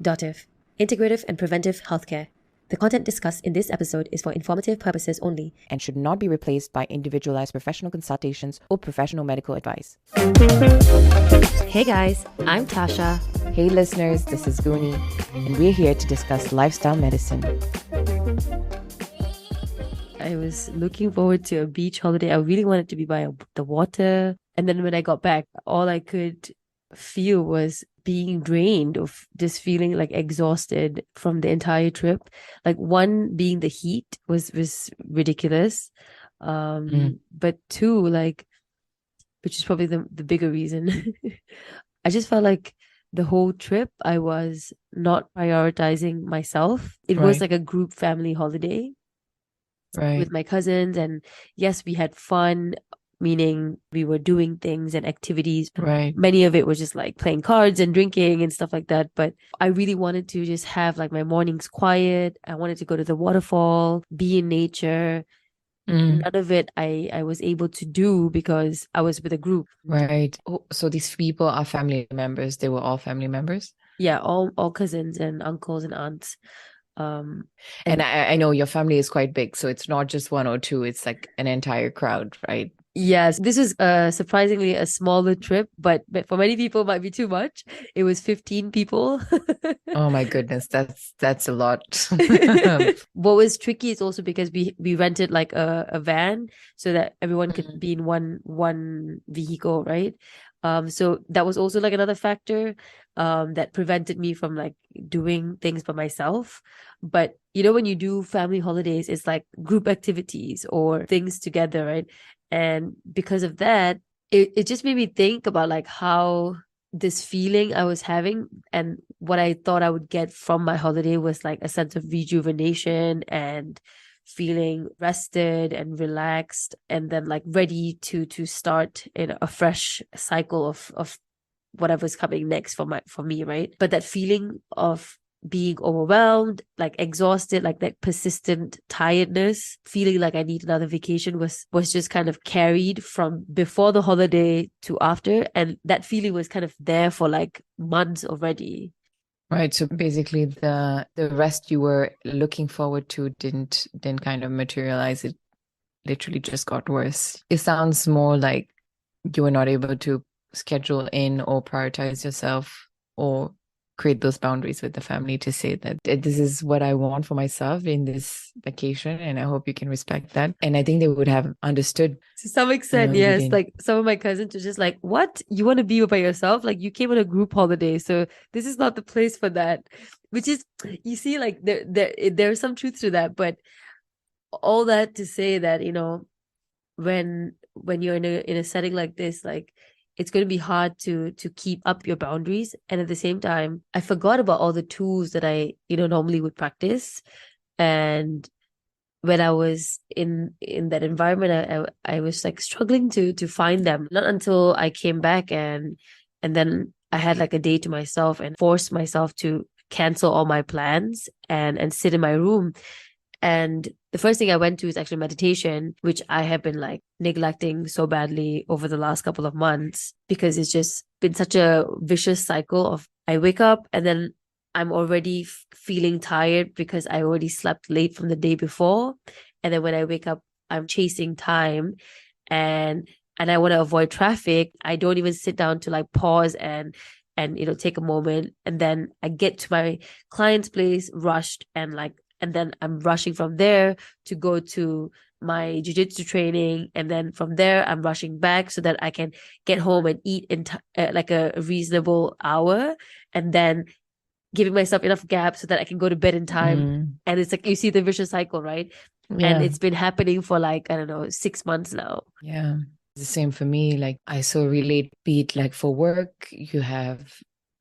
Dotiv, Integrative and Preventive Healthcare. The content discussed in this episode is for informative purposes only and should not be replaced by individualized professional consultations or professional medical advice. Hey guys, I'm Tasha. Hey listeners, this is Guni, and we're here to discuss lifestyle medicine. I was looking forward to a beach holiday. I really wanted to be by the water. And then when I got back, all I could feel was being drained, of just feeling like exhausted from the entire trip. Like, one, being the heat was ridiculous. But two, like, which is probably the bigger reason, I just felt like the whole trip I was not prioritizing myself. It was like a group family holiday with my cousins, and yes, we had fun, meaning we were doing things and activities. Many of it was just like playing cards and drinking and stuff like that. But I really wanted to just have like my mornings quiet. I wanted to go to the waterfall, be in nature. None of it I was able to do because I was with a group. Right. Oh, so these people are family members. They were all family members? Yeah, all cousins and uncles and aunts. And I know your family is quite big, so it's not just one or two, it's like an entire crowd, right? Yes, this is surprisingly a smaller trip, but for many people it might be too much. It was 15 people. Oh my goodness, that's a lot. What was tricky is also because we rented like a van so that everyone could be in one vehicle, right? So that was also like another factor that prevented me from like doing things by myself. But you know, when you do family holidays, it's like group activities or things together, right? And because of that, it just made me think about like how this feeling I was having and what I thought I would get from my holiday was like a sense of rejuvenation and feeling rested and relaxed, and then like ready to start in a fresh cycle of whatever's coming next for me, right? But that feeling of being overwhelmed, like exhausted, like that persistent tiredness, feeling like I need another vacation was just kind of carried from before the holiday to after, and that feeling was kind of there for like months already. Right. So basically the rest you were looking forward to didn't kind of materialize. It literally just got worse. It sounds more like you were not able to schedule in or prioritize yourself or create those boundaries with the family to say that this is what I want for myself in this vacation, and I hope you can respect that. And I think they would have understood to some extent. Yes, like some of my cousins were just like, what, you want to be by yourself? Like, you came on a group holiday, so this is not the place for that. Which is, you see, like there's some truth to that. But all that to say that, you know, when you're in a setting like this, like, it's going to be hard to keep up your boundaries. And at the same time, I forgot about all the tools that I, you know, normally would practice. And when I was in that environment, I was like struggling to find them. Not until I came back and then I had like a day to myself and forced myself to cancel all my plans and sit in my room. And the first thing I went to is actually meditation, which I have been like neglecting so badly over the last couple of months because it's just been such a vicious cycle of I wake up and then I'm already feeling tired because I already slept late from the day before. And then when I wake up, I'm chasing time and I want to avoid traffic. I don't even sit down to like pause and you know, take a moment. And then I get to my client's place rushed and then I'm rushing from there to go to my jiu-jitsu training. And then from there, I'm rushing back so that I can get home and eat in like a reasonable hour. And then giving myself enough gap so that I can go to bed in time. And it's like, you see the vicious cycle, right? Yeah. And it's been happening for like, I don't know, 6 months now. Yeah. The same for me. Like, I so relate, be it like for work, you have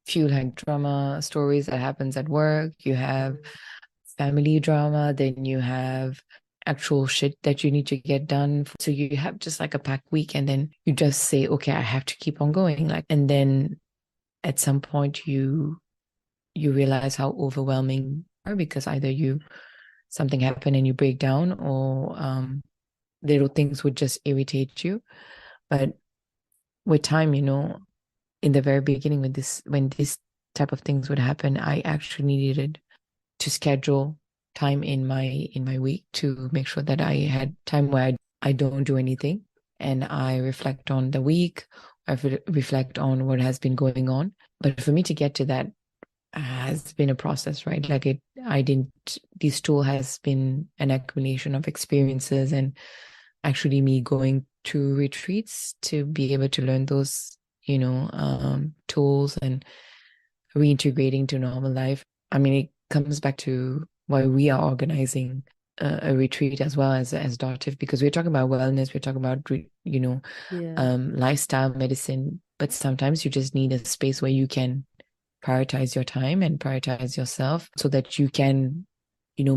few like drama stories that happens at work. You have family drama, then you have actual shit that you need to get done. So you have just like a packed week, and then you just say, okay, I have to keep on going. Like, and then at some point you realize how overwhelming you are because either something happened and you break down, or little things would just irritate you. But with time, you know, in the very beginning when this type of things would happen, I actually needed to schedule time in my week to make sure that I had time where I don't do anything, and I reflect on the week. I reflect on what has been going on. But for me to get to that has been a process, right? Like this tool has been an accumulation of experiences, and actually me going to retreats to be able to learn those, tools and reintegrating to normal life. I mean, it comes back to why we are organizing a retreat as well as Dotiv, because we're talking about wellness, we're talking about lifestyle medicine, but sometimes you just need a space where you can prioritize your time and prioritize yourself so that you can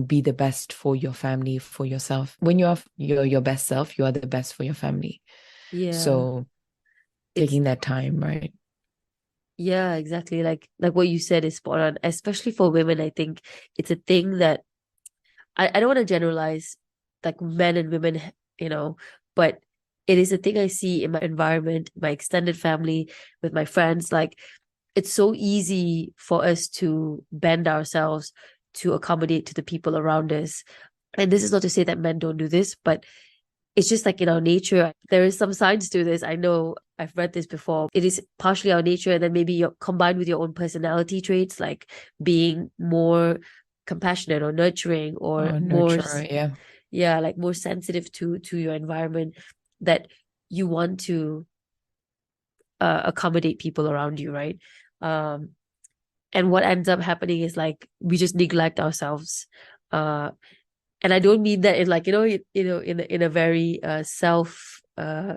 be the best for your family, for yourself. When you're your best self, you are the best for your family. So taking that time, right? Yeah, exactly. Like what you said is spot on, especially for women. I think it's a thing that I don't want to generalize like men and women, but it is a thing I see in my environment, my extended family, with my friends. Like, it's so easy for us to bend ourselves to accommodate to the people around us. And this is not to say that men don't do this, but it's just like in our nature. There is some science to this. I know I've read this before. It is partially our nature, and then maybe you're combined with your own personality traits, like being more compassionate or nurturing or more, like more sensitive to your environment, that you want to accommodate people around you, right? And what ends up happening is like we just neglect ourselves. And I don't mean that in like, in a very self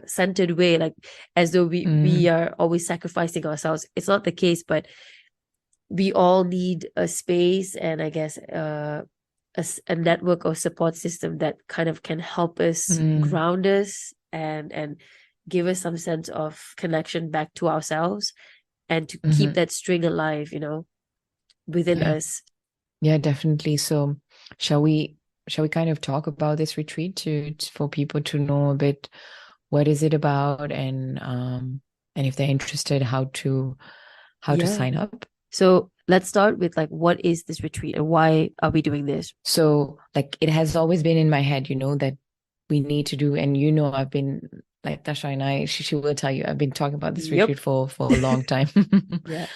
centered way, like as though we are always sacrificing ourselves. It's not the case, but we all need a space, and I guess a network or support system that kind of can help us ground us and give us some sense of connection back to ourselves, and to keep that string alive, within us. Yeah, definitely. So shall we kind of talk about this retreat for people to know a bit what is it about, and if they're interested, how to sign up? So let's start with like, what is this retreat and why are we doing this? So like, it has always been in my head, that we need to do, and I've been like Thasha and I, she will tell you, I've been talking about this retreat for a long time. Yeah.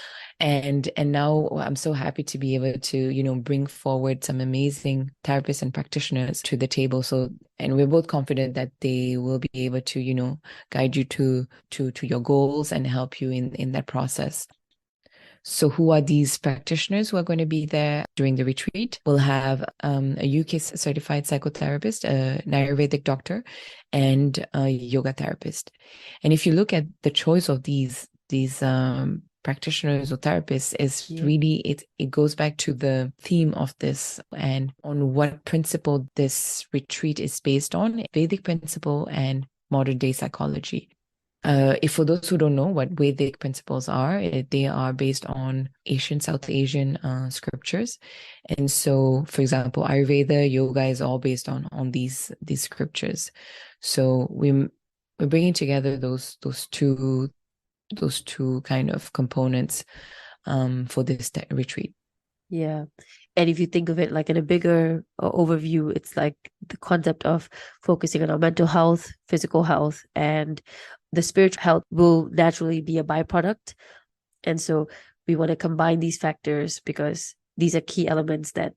And now I'm so happy to be able to, bring forward some amazing therapists and practitioners to the table. So, and we're both confident that they will be able to, guide you to your goals and help you in that process. So who are these practitioners who are going to be there during the retreat? We'll have a UK certified psychotherapist, an Ayurvedic doctor, and a yoga therapist. And if you look at the choice of these practitioners or therapists, is really, it goes back to the theme of this and on what principle this retreat is based on: Vedic principle and modern day psychology. If for those who don't know what Vedic principles are, they are based on South Asian scriptures. And so, for example, Ayurveda, yoga is all based on these scriptures. So we're bringing together those two kind of components for this retreat. Yeah. And if you think of it like in a bigger overview, it's like the concept of focusing on our mental health, physical health, and the spiritual health will naturally be a byproduct. And so we want to combine these factors because these are key elements that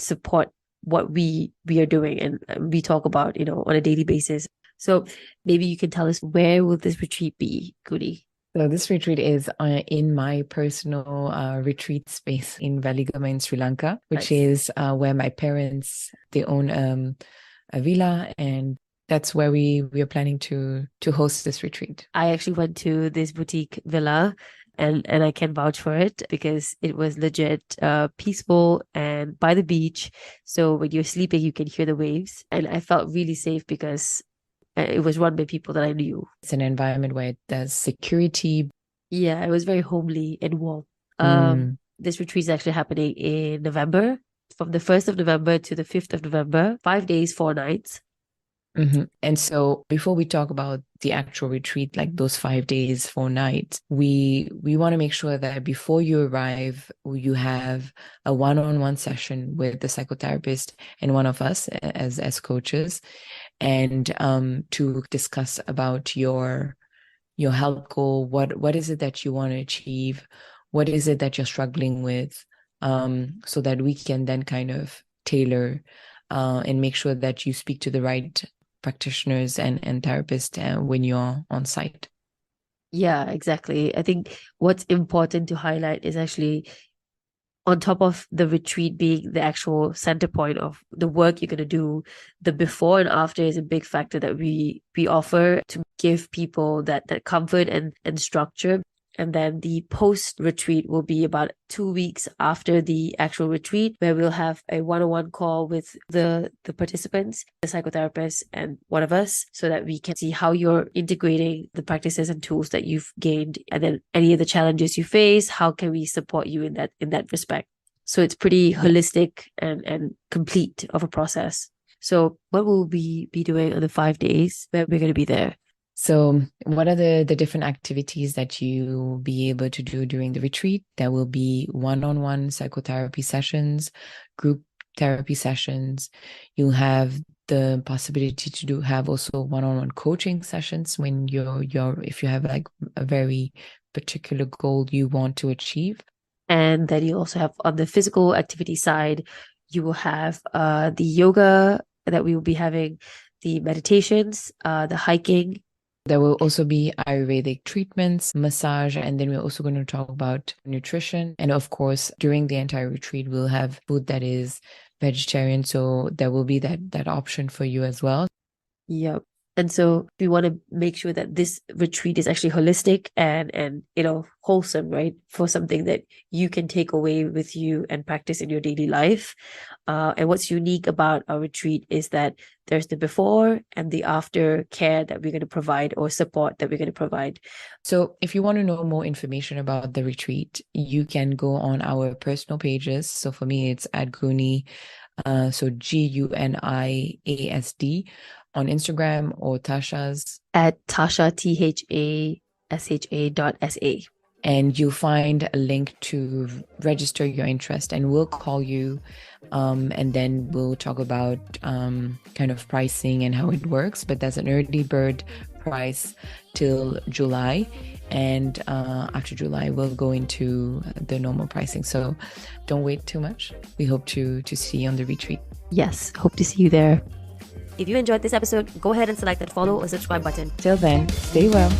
support what we are doing and we talk about, on a daily basis. So maybe you can tell us, where will this retreat be, Guni? So this retreat is in my personal retreat space in Valigama in Sri Lanka, which is where my parents, they own a villa, and that's where we are planning to host this retreat. I actually went to this boutique villa, and I can vouch for it because it was legit peaceful and by the beach. So when you're sleeping, you can hear the waves, and I felt really safe because it was run by people that I knew. It's an environment where there's security. Yeah, it was very homely and warm. This retreat is actually happening in November, from the 1st of November to the 5th of November, 5 days, 4 nights. And so before we talk about the actual retreat, like those 5 days, 4 nights, we want to make sure that before you arrive, you have a one-on-one session with the psychotherapist and one of us as coaches, and to discuss about your health goal. What is it that you want to achieve? What is it that you're struggling with? So that we can then kind of tailor and make sure that you speak to the right practitioners and therapists when you're on site. Yeah, exactly. I think what's important to highlight is actually, on top of the retreat being the actual center point of the work you're going to do, the before and after is a big factor that we offer to give people that comfort and structure. And then the post-retreat will be about 2 weeks after the actual retreat, where we'll have a one-on-one call with the participants, the psychotherapist, and one of us, so that we can see how you're integrating the practices and tools that you've gained, and then any of the challenges you face, how can we support you in that respect. So it's pretty holistic and complete of a process. So what will we be doing on the 5 days where we're going to be there? So what are the different activities that you'll be able to do during the retreat? There will be one-on-one psychotherapy sessions, group therapy sessions. You'll have the possibility to have also one-on-one coaching sessions when if you have like a very particular goal you want to achieve. And then you also have, on the physical activity side, you will have the yoga that we will be having, the meditations, the hiking. There will also be Ayurvedic treatments, massage, and then we're also going to talk about nutrition. And of course, during the entire retreat, we'll have food that is vegetarian. So there will be that option for you as well. Yep. And so we want to make sure that this retreat is actually holistic and wholesome, right? For something that you can take away with you and practice in your daily life. And what's unique about our retreat is that there's the before and the after care that we're going to provide, or support that we're going to provide. So if you want to know more information about the retreat, you can go on our personal pages. So for me, it's at Guni, so GUNIASD on Instagram, or Thasha's at Thasha, THASHA.SA. And you'll find a link to register your interest, and we'll call you, and then we'll talk about kind of pricing and how it works. But there's an early bird price till July, and after July we'll go into the normal pricing. So don't wait too much. We hope to see you on the retreat. Yes, hope to see you there. If you enjoyed this episode, go ahead and select that follow or subscribe button. Till then, stay well.